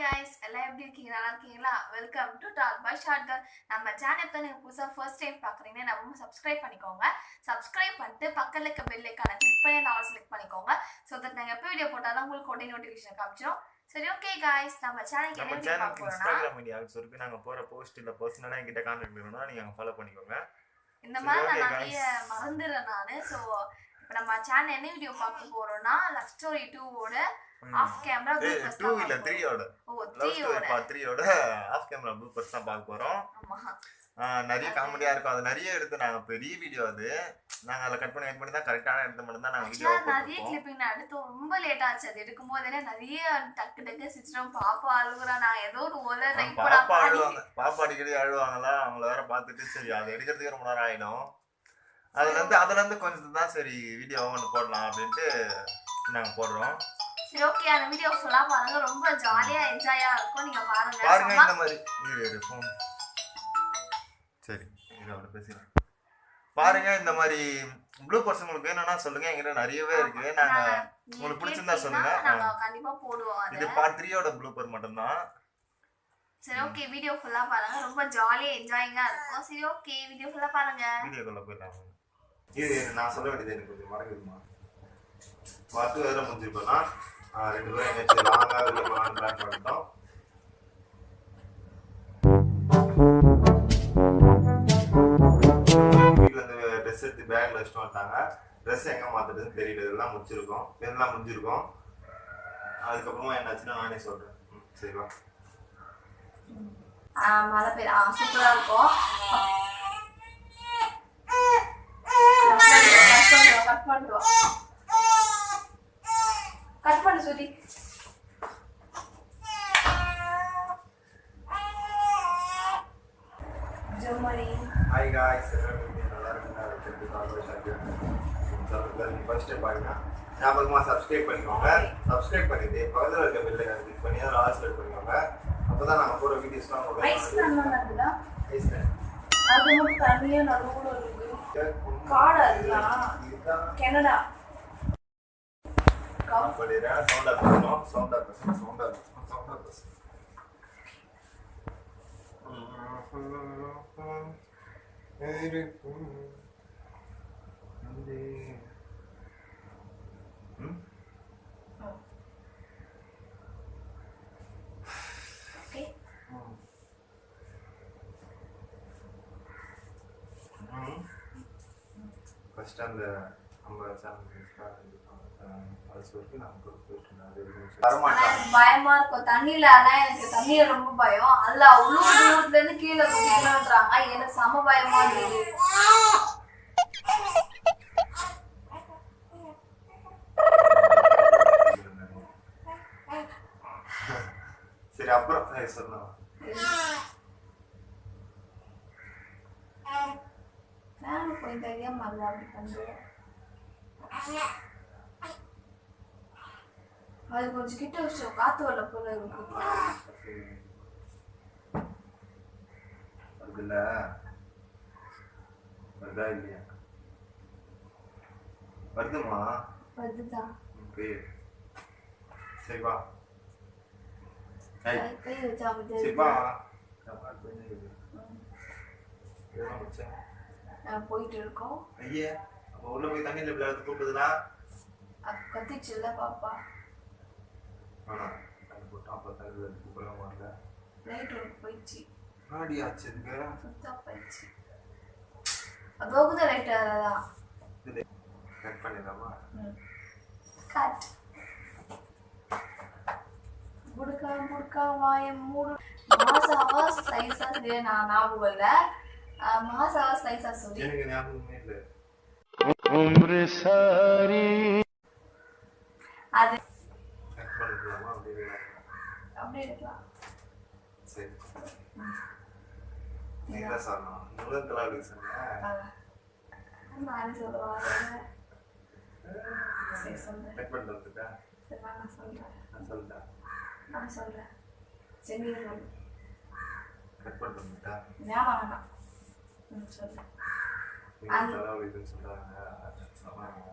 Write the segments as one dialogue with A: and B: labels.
A: guys, எல்லாரும் எப்படி இருக்கீங்க? நல்லா இருக்கீங்களா? Welcome to Talk by Short Girl. நம்ம சேனல் தான் நீங்க புதுசா ஃபர்ஸ்ட் டைம் பார்க்குறீங்கன்னா நம்ம சப்ஸ்கிரைப் பண்ணிக்கோங்க. சப்ஸ்கிரைப் பண்ணிட்டு பக்கத்துல இருக்க பெல் ஐகானை கிளிக் பண்ணி ஆல் செலக்ட் பண்ணிக்கோங்க. சோ தட் நாங்க எப்போ வீடியோ போட்டாலும் உங்களுக்கு உடனே நோட்டிஃபிகேஷன் காமிச்சிரும். சரி ஓகே guys, நம்ம சேனலுக்கு என்ன வீடியோ பார்க்க போறோம்னா
B: இன்ஸ்டாகிராம் ஐடி ஆக்சஸ் இருக்கு. நாங்க போற போஸ்ட் இல்ல பர்சனலா என்கிட்ட கான்டாக்ட் பண்ணனும்னா நீங்க அங்க ஃபாலோ பண்ணிக்கோங்க.
A: இந்த மாதிரி நான் நிறைய மறந்துறேன் நானு. சோ இப்போ நம்ம சேனல் என்ன வீடியோ பார்க்க போறோம்னா லவ் ஸ்டோரி 2 ஓட ஆஃப் கேமரா ப்ளூபர்ஸ்
B: 2 இல்ல 3 ஓட
A: லவ் ஸ்டோரி
B: பார்ட் 3 ஓட ஆஃப் கேமரா ப்ளூபர்ஸ் தான் பார்க்க போறோம். நிறைய காமெடியா இருக்கும். அது நிறைய எடுத்து நாங்க பெரிய வீடியோ அது நாங்க அத கட் பண்ணி தான் கரெக்ட்டான எடுத்து மட்டும் தான் நாங்க வீடியோ போடுறோம்.
A: நிறைய கிளிப்பிங் எடுத்து ரொம்ப லேட் ஆச்சு. அது எடுக்கும்போதே நிறைய டக்கு சிஸ்டம் பாப்பா அழுகுறா. நான் ஏதோ ஒரு ரைட் போடா
B: பாப்பா அடிக்கடி அழுவாங்களா அவங்கள வேற பார்த்துட்டு சரி அதை எடுக்கிறதுக்கு ரொம்ப நேரம் ஆயிடும். அதுல இருந்து கொஞ்சம் தான் சரி வீடியோ ஒன்று போடலாம் அப்படின்ட்டு நாங்க போடுறோம்.
A: சரி ஓகே, அந்த வீடியோ ஃபுல்லா பாருங்க. ரொம்ப ஜாலியா என்ஜாயா இருக்கும். நீங்க பாருங்க.
B: இந்த மாதிரி சரி இதோட பேசலாம். பாருங்க இந்த மாதிரி ப்ளூபர்ஸ் உங்களுக்கு வேணும்னா சொல்லுங்க. என்கிட்ட நிறையவே இருக்கு. நாங்க உங்களுக்கு பிடிச்சிருந்தா சொல்லுங்க.
A: நாங்க கண்டிப்பா போடுவோம்.
B: இது பார்ட் 3 ஓட ப்ளூபர் மட்டும் தான்.
A: சரி ஓகே, வீடியோ ஃபுல்லா பாருங்க. ரொம்ப ஜாலியா என்ஜாயிங்கா இருக்கும். சரி ஓகே, வீடியோ ஃபுல்லா பாருங்க.
B: வீடியோக்குள்ள போயிடலாம். இது நான் சொல்ல வேண்டியது எனக்கு கொஞ்சம் மறந்துடுமா. பார்த்து வேற முடிஞ்சிருப்போம்னா ரெண்டு பேரும் எங்கேயாச்சும் லாங்காக வெளியே போகலான்னு பிளான் பண்ணிட்டோம். வீட்டில் இருந்து ட்ரெஸ் எடுத்து பேக்கில் வச்சுட்டு வந்துட்டாங்க. ட்ரெஸ் எங்கே மாற்றுறதுன்னு தெரியல. இதெல்லாம் முடிஞ்சிருக்கோம். அதுக்கப்புறமா என்னாச்சுன்னா நானே சொல்கிறேன். சரிவா
A: மழை பெய்ய சூப்பராக இருக்கும். கட் பண்ணு சுதி.
B: ஹாய் காய்ஸ், நல்லா இருக்குங்க. ஃபர்ஸ்ட் டைம் பாருங்க ஞாபகமாக சப்ஸ்கிரைப் பண்ணிக்கோங்க. சப்ஸ்கிரைப் பண்ணிட்டு பக்கத்தில் இருக்க பெல் ஐகானை கிளிக் பண்ணி அதை ஆல் செலக்ட் பண்ணிக்கோங்க. அப்போ தான் நாங்கள் போகிற வீடியோஸ்லாம் உங்களுக்கு
A: அது மட்டும் தனியாக நடுவில் இருக்கு. காடா இருக்கலாம் கனடா.
B: பண்ணிடுறேன். சவுண்டா பேசணும். ஃபர்ஸ்ட் அந்த நம்ம
A: பயமா இருக்கும் தண்ணியில. ஆனா எனக்கு தண்ணியில ரொம்ப பயம். அதுல அவ்வளவு தூரத்துல இருந்து கீழே குதிக்கணும்ன்றாங்க. எனக்கு செம பயமா இருந்தது.
B: சரி அப்புறம் சொல்லலாம்.
A: போய் தெரியாம அப்படி பண்றேன். அது கொஞ்சம் கிட்ட வச்சு காத்து வரல போல இருக்கு.
B: வருதா இல்லையா? வருதுமா?
A: வருதுதான்.
B: சரிப்பா
A: கை வச்சா
B: சரிப்பா
A: போயிட்டு இருக்கோம்.
B: ஐயா அப்ப உள்ள போய் தண்ணியில விளையாடுறது கூப்பிடுதுனா
A: கத்திச்சு இல்ல பாப்பா. லைட் ஒன்று போயிடுச்சு. சுத்தா போயிடுச்சு. அதோகுத லைட் அதான்
B: கட் பண்ணிடலாமா?
A: கட். புடுக்கா வாயம் மூடு. மாசாவா ஸ்லைஸா சொல்லி நான் ஞாபகம் இல்லை. மாசாவா ஸ்லைஸா சொல்லி
B: எனக்கு ஞாபகமே இல்லை.
A: அது
B: பண்ணலாமா?
A: அப்படியே இருக்கலாம்.
B: சரி நீங்க சொல்லணும். முதல்ல அப்படி சொன்னேன்.
A: நானே சொல்லுவாங்க. சரி சொல்றேன்.
B: கட் பண்ணிட்டு
A: சரி நான் சொல்றேன். சரி நீங்க சொல்லு.
B: கட் பண்ணிட்டு
A: வேணாம் சொல்றேன்.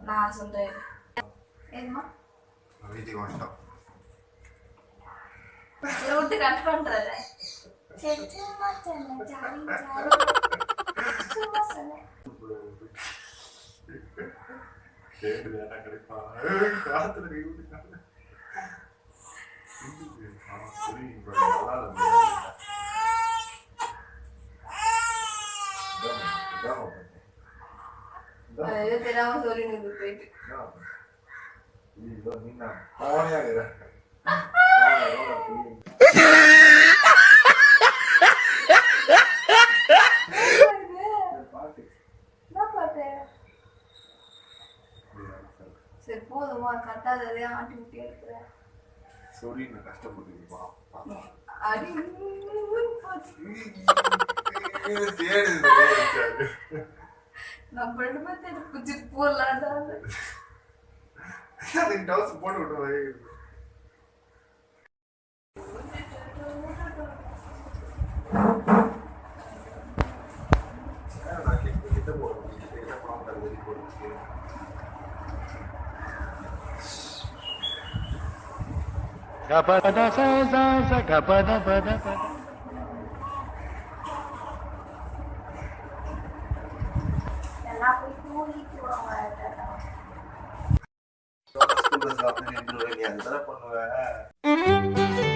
A: நான் சொல்றேன். ஏமா
B: வீட்டுக்கு வந்துட்டோம்.
A: விட்டு கட் பண்றத சரி சும்மா சொன்னேன் ஜாலி ஜாலி சும்மா சொன்னேன்
B: கேடு வேணா கிடைப்பா காத்துல கை விட்டுக்காங்க
A: தெரியாம சொல்லி போயிட்டு சரி போதுமா கட்டாததே ஆட்டி விட்டே இருக்கிறேன்
B: சொல்லின்னு கஷ்டப்பட்டு
A: அடி
B: தேடுது
A: நம்ம ரெண்டு பேர்த்து குச்சி போடலாம்
B: அதுக்கு டவுஸ் போட்டு விட்டு கிட்ட போடுறோம் கிட்ட போடாமல் வெளியே போடுறதுக்கு
C: Gapada sa sa sa gapada pada pada.
A: எல்லாம் போய் தூங்கிட்டு வாங்க
B: ஸ்கூல் பஸ்ல அப்படி நின்று நீ அதெல்லாம் பண்ணுவேன்